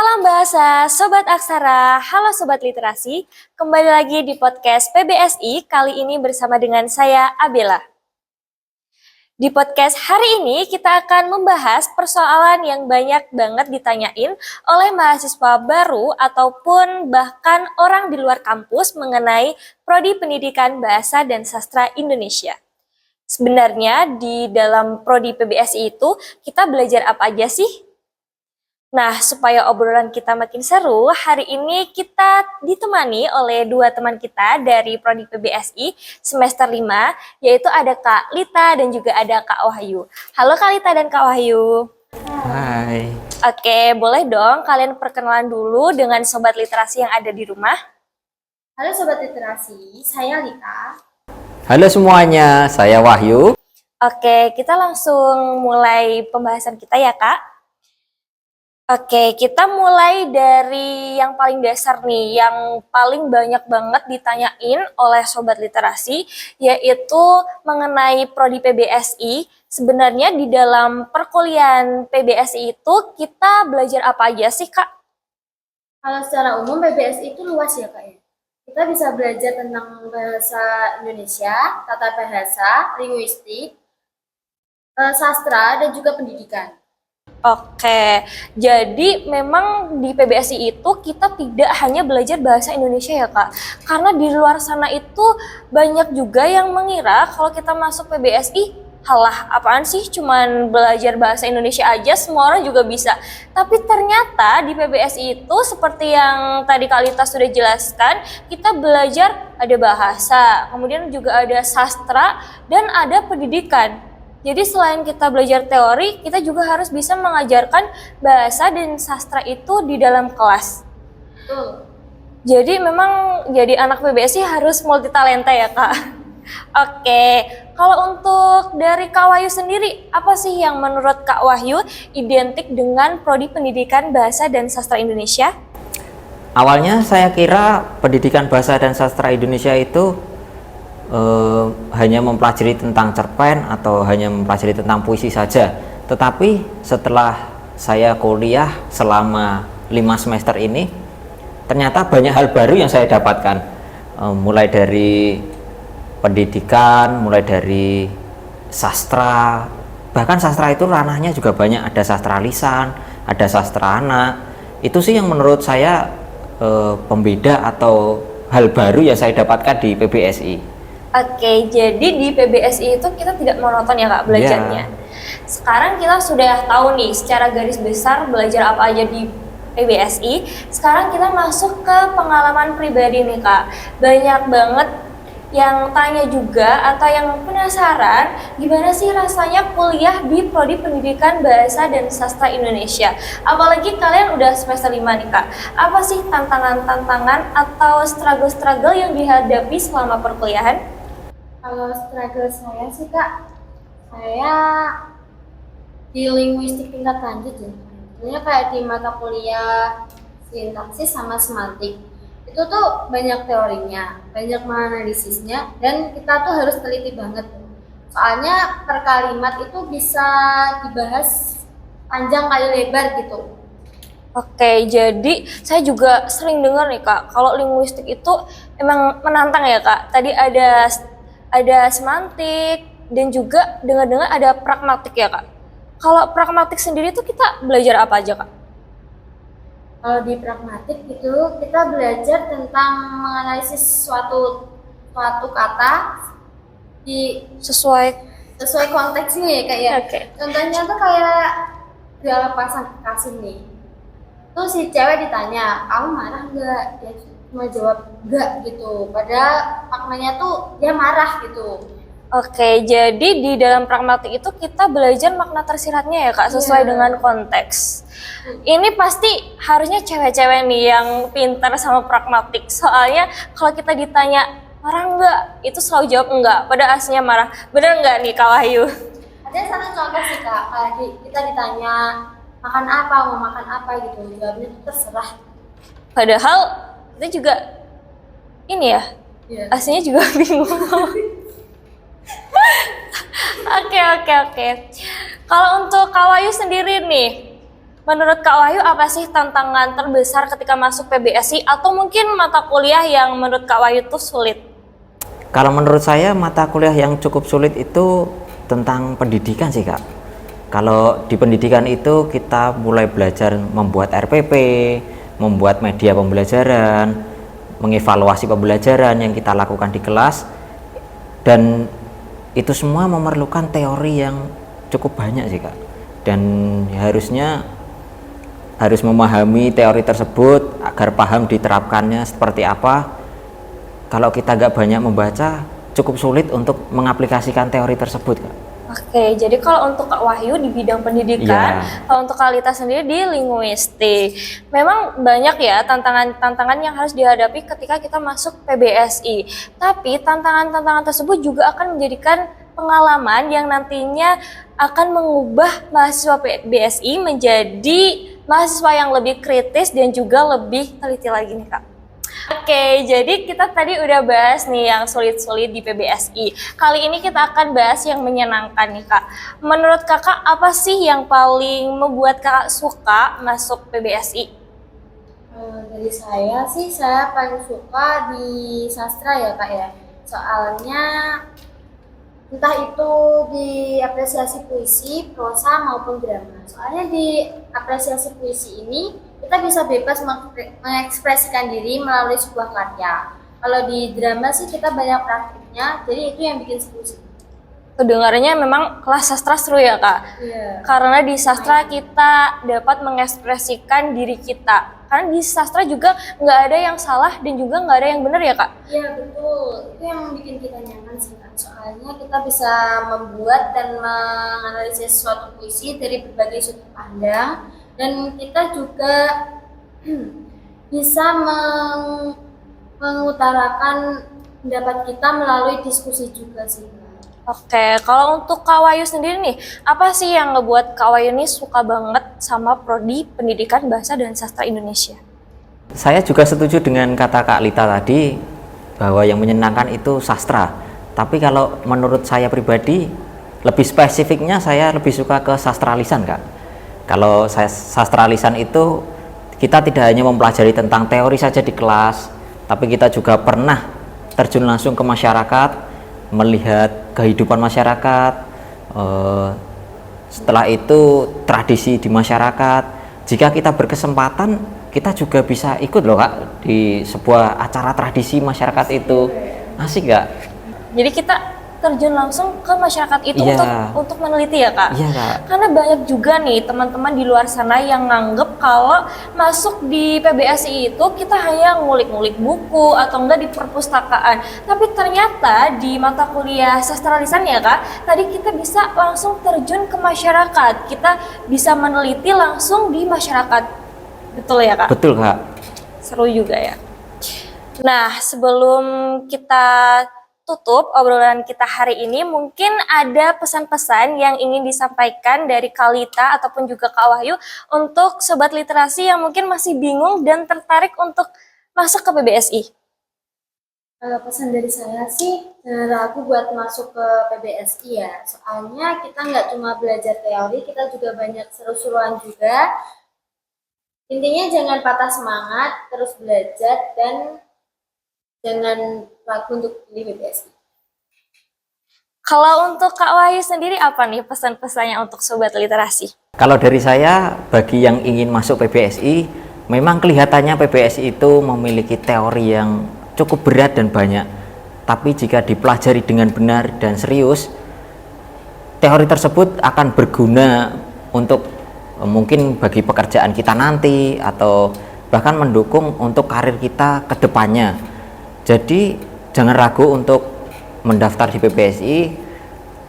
Salam bahasa Sobat Aksara, halo Sobat Literasi, kembali lagi di podcast PBSI, kali ini bersama dengan saya Abela. Di podcast hari ini kita akan membahas persoalan yang banyak banget ditanyain oleh mahasiswa baru ataupun bahkan orang di luar kampus mengenai Prodi Pendidikan Bahasa dan Sastra Indonesia. Sebenarnya di dalam Prodi PBSI itu kita belajar apa aja sih? Nah, supaya obrolan kita makin seru, hari ini kita ditemani oleh dua teman kita dari Prodi PBSI semester 5, yaitu ada Kak Lita dan juga ada Kak Wahyu. Halo Kak Lita dan Kak Wahyu. Hai. Oke, boleh dong kalian perkenalan dulu dengan Sobat Literasi yang ada di rumah. Halo Sobat Literasi, saya Lita. Halo semuanya, saya Wahyu. Oke, kita langsung mulai pembahasan kita ya Kak. Oke, kita mulai dari yang paling dasar nih, yang paling banyak banget ditanyain oleh Sobat Literasi, yaitu mengenai Prodi PBSI. Sebenarnya di dalam perkuliahan PBSI itu kita belajar apa aja sih, Kak? Kalau secara umum PBSI itu luas ya Kak ya. Kita bisa belajar tentang bahasa Indonesia, tata bahasa, linguistik, sastra, dan juga pendidikan. Oke, jadi memang di PBSI itu kita tidak hanya belajar bahasa Indonesia ya Kak, karena di luar sana itu banyak juga yang mengira kalau kita masuk PBSI, halah apaan sih cuman belajar bahasa Indonesia aja semua orang juga bisa. Tapi ternyata di PBSI itu seperti yang tadi Kak Lita sudah jelaskan, kita belajar ada bahasa, kemudian juga ada sastra dan ada pendidikan. Jadi selain kita belajar teori, kita juga harus bisa mengajarkan bahasa dan sastra itu di dalam kelas. Jadi memang jadi anak PBSI harus multitalenta ya Kak. Oke, kalau untuk dari Kak Wahyu sendiri, apa sih yang menurut Kak Wahyu identik dengan Prodi Pendidikan Bahasa dan Sastra Indonesia? Awalnya saya kira pendidikan bahasa dan sastra Indonesia itu hanya mempelajari tentang cerpen atau hanya mempelajari tentang puisi saja. Tetapi setelah saya kuliah selama 5 semester ini, ternyata banyak hal baru yang saya dapatkan. Mulai dari pendidikan, mulai dari sastra, bahkan sastra itu ranahnya juga banyak, ada sastra lisan, ada sastra anak. Itu sih yang menurut saya pembeda atau hal baru yang saya dapatkan di PBSI. Oke, jadi di PBSI itu kita tidak monoton ya Kak belajarnya. Sekarang kita sudah tahu nih secara garis besar belajar apa aja di PBSI. Sekarang kita masuk ke pengalaman pribadi nih Kak. Banyak banget yang tanya juga atau yang penasaran gimana sih rasanya kuliah di Prodi Pendidikan Bahasa dan Sastra Indonesia. Apalagi kalian udah semester 5 nih Kak. Apa sih tantangan-tantangan atau struggle-struggle yang dihadapi selama perkuliahan? Kalau struggle saya sih Kak, saya di linguistik tingkat lanjut ya. Sebenarnya kayak di mata kuliah sintaksis sama semantik. Itu tuh banyak teorinya, banyak menganalisisnya, dan kita tuh harus teliti banget. Soalnya per kalimat itu bisa dibahas panjang kali lebar gitu. Oke, jadi saya juga sering dengar nih Kak, kalau linguistik itu emang menantang ya Kak. Tadi ada semantik dan juga dengar-dengar ada pragmatik ya Kak. Kalau pragmatik sendiri tuh kita belajar apa aja Kak? Kalau di pragmatik itu kita belajar tentang menganalisis suatu kata di sesuai konteksnya ya kayak. Oke. Contohnya tuh kayak dalam pasang kekasih nih. Tuh si cewek ditanya, "Kamu marah enggak?" Dia cuma jawab enggak gitu. Padahal maknanya tuh dia marah gitu. Oke, jadi di dalam pragmatik itu kita belajar makna tersiratnya ya Kak, sesuai dengan konteks. Ini pasti harusnya cewek-cewek nih yang pintar sama pragmatik. Soalnya kalau kita ditanya marah enggak, itu selalu jawab enggak, padahal aslinya marah. Bener enggak nih Kak Wahyu? Ada satu contoh sih Kak, kayak kita ditanya makan apa, mau makan apa gitu, jawabnya tuh terserah. Padahal kita juga ini ya, aslinya juga bingung. Oke. Kalau untuk Kak Wahyu sendiri nih, Menurut Kak Wahyu apa sih tantangan terbesar ketika masuk PBSI atau mungkin mata kuliah yang menurut Kak Wahyu tuh sulit? Kalau menurut saya mata kuliah yang cukup sulit itu tentang pendidikan sih Kak. Kalau di pendidikan itu kita mulai belajar membuat RPP, membuat media pembelajaran, mengevaluasi pembelajaran yang kita lakukan di kelas, dan itu semua memerlukan teori yang cukup banyak sih Kak. Dan harus memahami teori tersebut agar paham diterapkannya seperti apa. Kalau kita nggak banyak membaca, cukup sulit untuk mengaplikasikan teori tersebut Kak. Oke, jadi kalau untuk Kak Wahyu di bidang pendidikan, kalau untuk Kak Lita sendiri di linguistik, memang banyak ya tantangan-tantangan yang harus dihadapi ketika kita masuk PBSI. Tapi tantangan-tantangan tersebut juga akan menjadikan pengalaman yang nantinya akan mengubah mahasiswa PBSI menjadi mahasiswa yang lebih kritis dan juga lebih teliti lagi nih Kak. Oke, jadi kita tadi udah bahas nih yang sulit-sulit di PBSI. Kali ini kita akan bahas yang menyenangkan nih Kak. Menurut Kakak apa sih yang paling membuat Kakak suka masuk PBSI? Dari saya sih, saya paling suka di sastra ya Kak ya. Soalnya entah itu di apresiasi puisi, prosa maupun drama. Soalnya di apresiasi puisi ini kita bisa bebas mengekspresikan diri melalui sebuah karya. Kalau di drama sih kita banyak praktiknya, jadi itu yang bikin seru sih. Kedengarannya memang kelas sastra seru ya Kak? Iya. Karena di sastra kita dapat mengekspresikan diri kita. Karena di sastra juga nggak ada yang salah dan juga nggak ada yang benar ya Kak? Iya betul, itu yang bikin kita nyaman sih Kak. Soalnya kita bisa membuat dan menganalisis suatu puisi dari berbagai sudut pandang, dan kita juga bisa mengutarakan pendapat kita melalui diskusi juga sih Kak. Oke, kalau untuk Kak Wahyu sendiri nih, apa sih yang ngebuat Kak Wahyu nih suka banget sama prodi Pendidikan Bahasa dan Sastra Indonesia? Saya juga setuju dengan kata Kak Lita tadi bahwa yang menyenangkan itu sastra. Tapi kalau menurut saya pribadi, lebih spesifiknya saya lebih suka ke sastra lisan Kak. Kalau saya sastra lisan itu kita tidak hanya mempelajari tentang teori saja di kelas, tapi kita juga pernah terjun langsung ke masyarakat, melihat kehidupan masyarakat, setelah itu tradisi di masyarakat. Jika kita berkesempatan, kita juga bisa ikut loh Kak di sebuah acara tradisi masyarakat itu. Asik gak? Jadi kita terjun langsung ke masyarakat itu untuk meneliti ya Kak? Iya Kak. Karena banyak juga nih teman-teman di luar sana yang nganggep kalau masuk di PBSI itu kita hanya ngulik-ngulik buku atau enggak di perpustakaan. Tapi ternyata di mata kuliah sastra lisan ya Kak, tadi kita bisa langsung terjun ke masyarakat. Kita bisa meneliti langsung di masyarakat. Betul ya Kak? Betul Kak. Seru juga ya. Nah, sebelum kita tutup obrolan kita hari ini, mungkin ada pesan-pesan yang ingin disampaikan dari Kak Lita ataupun juga Kak Wahyu untuk sobat literasi yang mungkin masih bingung dan tertarik untuk masuk ke PBSI. Pesan dari saya sih, jangan ragu buat masuk ke PBSI ya. Soalnya kita nggak cuma belajar teori, kita juga banyak seru-seruan juga. Intinya jangan patah semangat, terus belajar, dan jangan ragu untuk pilih PBSI. Kalau untuk Kak Wahyu sendiri apa nih pesan-pesannya untuk sobat literasi? Kalau dari saya, bagi yang ingin masuk PBSI, memang kelihatannya PBSI itu memiliki teori yang cukup berat dan banyak. Tapi jika dipelajari dengan benar dan serius, teori tersebut akan berguna untuk mungkin bagi pekerjaan kita nanti atau bahkan mendukung untuk karir kita ke depannya. Jadi jangan ragu untuk mendaftar di PBSI,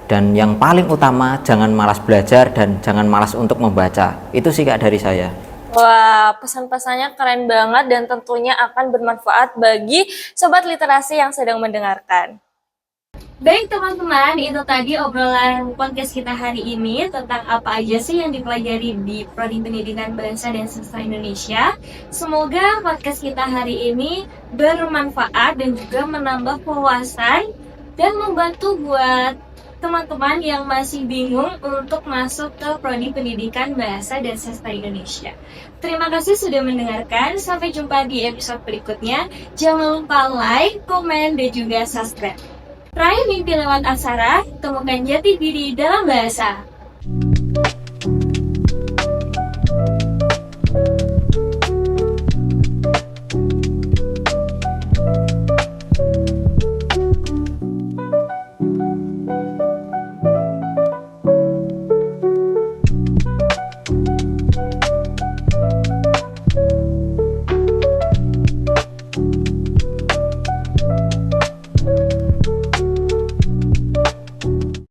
dan yang paling utama jangan malas belajar dan jangan malas untuk membaca. Itu sih Kak dari saya. Wah, pesan-pesannya keren banget dan tentunya akan bermanfaat bagi sobat literasi yang sedang mendengarkan. Baik teman-teman, itu tadi obrolan podcast kita hari ini tentang apa aja sih yang dipelajari di Prodi Pendidikan Bahasa dan Sastra Indonesia. Semoga podcast kita hari ini bermanfaat dan juga menambah wawasan dan membantu buat teman-teman yang masih bingung untuk masuk ke Prodi Pendidikan Bahasa dan Sastra Indonesia. Terima kasih sudah mendengarkan. Sampai jumpa di episode berikutnya. Jangan lupa like, komen, dan juga subscribe. Raih mimpi lewat aksara, temukan jati diri dalam bahasa.